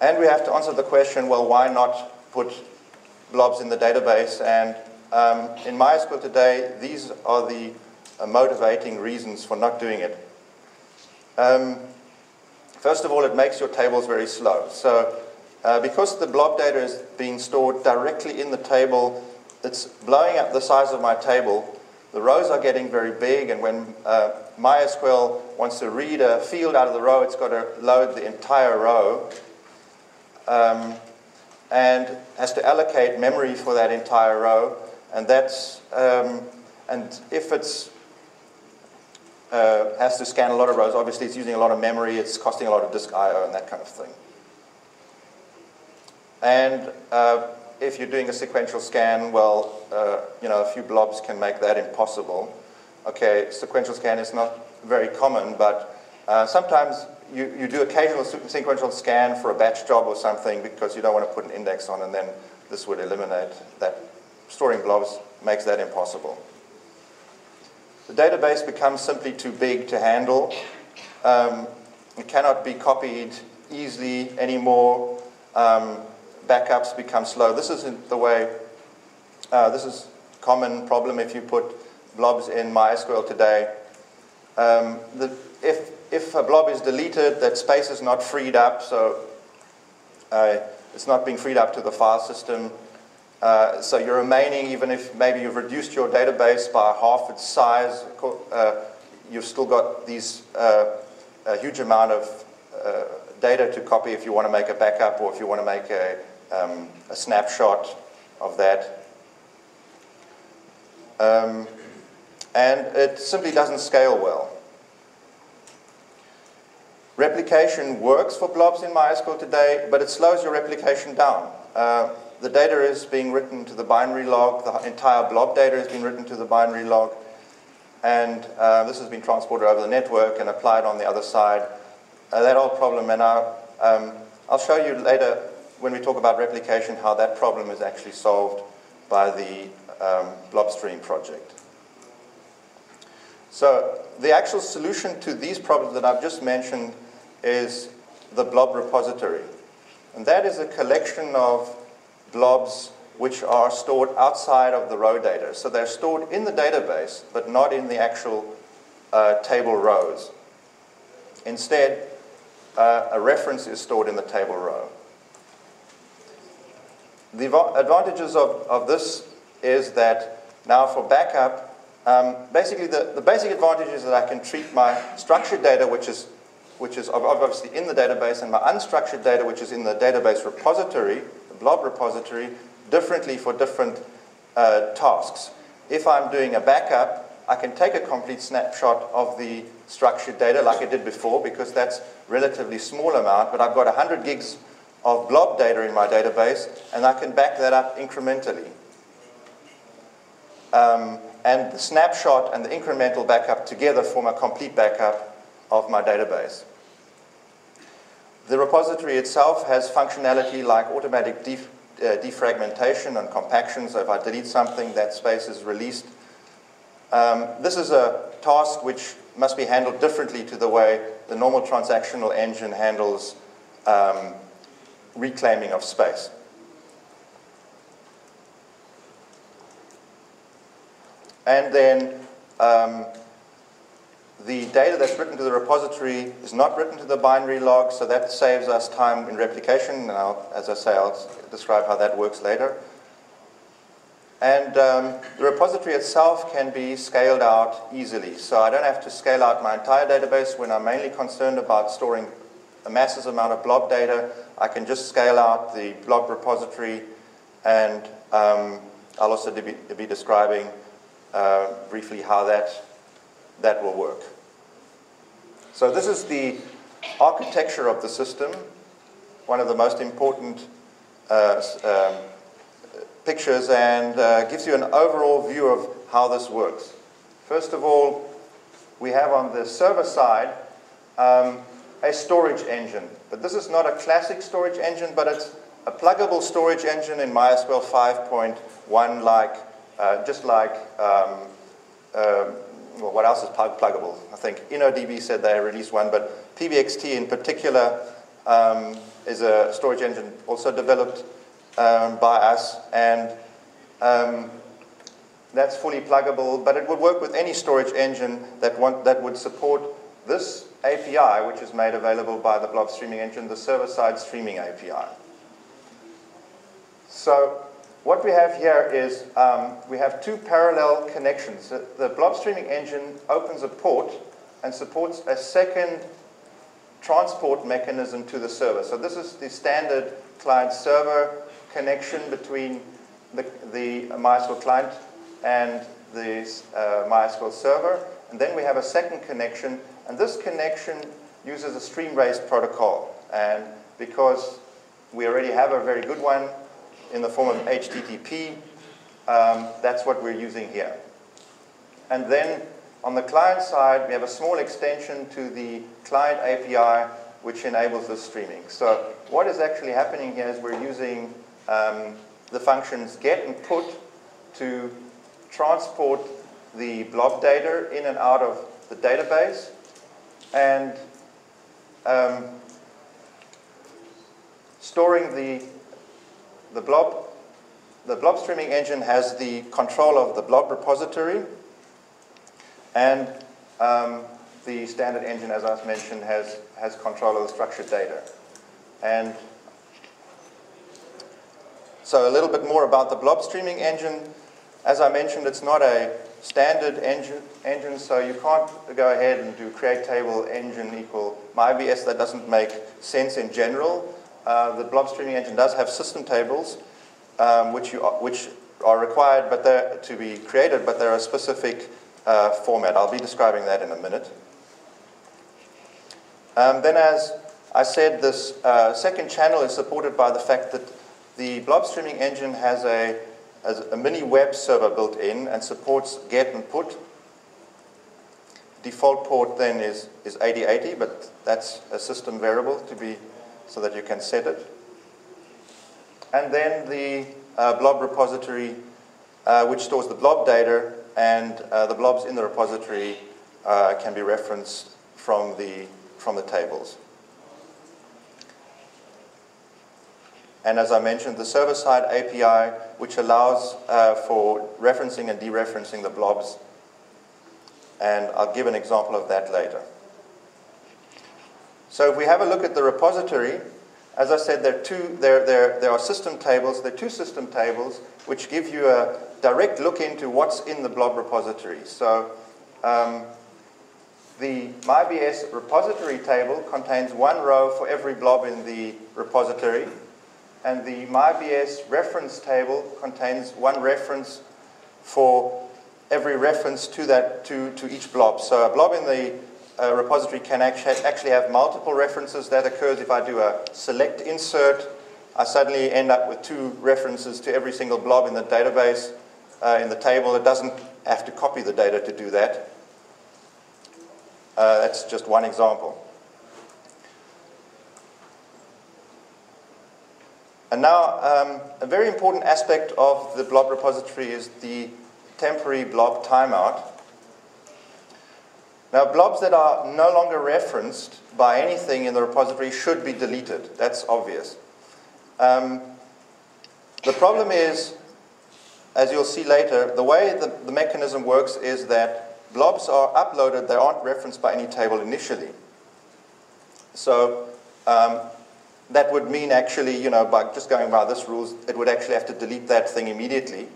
And we have to answer the question, well, why not put blobs in the database? And in MySQL today, these are the motivating reasons for not doing it. First of all, it makes your tables very slow. So because the blob data is being stored directly in the table, it's blowing up the size of my table. The rows are getting very big, and when MySQL wants to read a field out of the row, it's got to load the entire row and has to allocate memory for that entire row. And that's and if it's has to scan a lot of rows, obviously it's using a lot of memory, it's costing a lot of disk I/O and that kind of thing. And if you're doing a sequential scan, well, you know, a few blobs can make that impossible. Okay, sequential scan is not very common, but sometimes you do occasional sequential scan for a batch job or something because you don't want to put an index on, and then this would eliminate that. Storing blobs makes that impossible. The database becomes simply too big to handle. It cannot be copied easily anymore. Backups become slow. This isn't the way, this is a common problem if you put blobs in MySQL today. If a blob is deleted, that space is not freed up, so it's not being freed up to the file system. So you're remaining, even if maybe you've reduced your database by half its size, you've still got these a huge amount of data to copy if you want to make a backup or if you want to make a snapshot of that. And it simply doesn't scale well. Replication works for blobs in MySQL today, but it slows your replication down. The data is being written to the binary log. The entire blob data is being written to the binary log. And this has been transported over the network and applied on the other side. That old problem, and I'll show you later when we talk about replication how that problem is actually solved by the BLOB Stream project. So the actual solution to these problems that I've just mentioned is the blob repository. And that is a collection of blobs which are stored outside of the row data. So they're stored in the database, but not in the actual table rows. Instead, a reference is stored in the table row. The advantages of this is that now for backup, basically the basic advantage is that I can treat my structured data, which is obviously in the database, and my unstructured data, which is in the database repository, the blob repository, differently for different tasks. If I'm doing a backup, I can take a complete snapshot of the structured data like I did before, because that's a relatively small amount, but I've got 100 gigs of blob data in my database, and I can back that up incrementally. And the snapshot and the incremental backup together form a complete backup of my database. The repository itself has functionality like automatic defragmentation and compaction, so if I delete something, that space is released. This is a task which must be handled differently to the way the normal transactional engine handles reclaiming of space. And then the data that's written to the repository is not written to the binary log, so that saves us time in replication. And as I say, I'll describe how that works later. And the repository itself can be scaled out easily. So I don't have to scale out my entire database when I'm mainly concerned about storing a massive amount of blob data. I can just scale out the blob repository, and I'll also be describing briefly how that will work. So this is the architecture of the system, one of the most important pictures, and gives you an overall view of how this works. First of all, we have on the server side a storage engine. But this is not a classic storage engine, but it's a pluggable storage engine in MySQL 5.1, like just like well, what else is pluggable? I think InnoDB said they released one, but PBXT in particular is a storage engine also developed by us, and that's fully pluggable, but it would work with any storage engine that would support this API, which is made available by the BLOB Streaming Engine, the server-side streaming API. So what we have here is we have two parallel connections. The BLOB Streaming Engine opens a port and supports a second transport mechanism to the server. So this is the standard client-server connection between the MySQL client and the MySQL server. And then we have a second connection, and this connection uses a stream-based protocol. And because we already have a very good one in the form of HTTP, that's what we're using here. And then on the client side, we have a small extension to the client API which enables the streaming. So what is actually happening here is we're using the functions get and put to transport the blob data in and out of the database, and storing the blob. The BLOB Streaming Engine has the control of the blob repository, and the standard engine, as I mentioned, has control of the structured data. And so a little bit more about the BLOB Streaming Engine. As I mentioned, it's not a standard engine, so you can't go ahead and do create table engine equal MyBS. That doesn't make sense in general. The BLOB Streaming Engine does have system tables, which are required to be created, but they're a specific format. I'll be describing that in a minute. Then, as I said, this second channel is supported by the fact that the BLOB Streaming Engine has a mini web server built in and supports get and put. Default port then is 8080, but that's a system variable so that you can set it. And then the blob repository, which stores the blob data, and the blobs in the repository can be referenced from the tables. And as I mentioned, the server-side API, which allows for referencing and dereferencing the blobs. And I'll give an example of that later. So if we have a look at the repository, as I said, there are system tables. There are two system tables which give you a direct look into what's in the blob repository. So the MyBS repository table contains one row for every blob in the repository, and the MyBS reference table contains one reference for every reference to each blob. So a blob in the repository can actually have multiple references. That occurs if I do a select insert. I suddenly end up with two references to every single blob in the database, in the table. It doesn't have to copy the data to do that. That's just one example. And now, a very important aspect of the blob repository is the temporary blob timeout. Now, blobs that are no longer referenced by anything in the repository should be deleted. That's obvious. The problem is, as you'll see later, the way the mechanism works is that blobs are uploaded, they aren't referenced by any table initially. So that would mean actually, by just going by this rules, it would actually have to delete that thing immediately.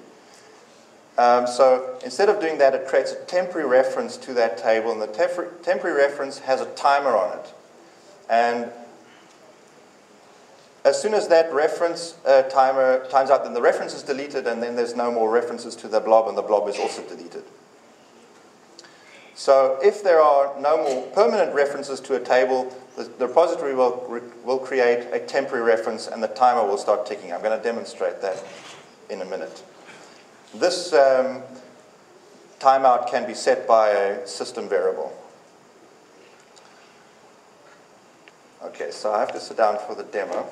So instead of doing that, it creates a temporary reference to that table, and the temporary reference has a timer on it. And as soon as that reference timer times out, then the reference is deleted, and then there's no more references to the blob, and the blob is also deleted. So if there are no more permanent references to a table, the repository will create a temporary reference, and the timer will start ticking. I'm going to demonstrate that in a minute. This timeout can be set by a system variable. Okay, so I have to sit down for the demo.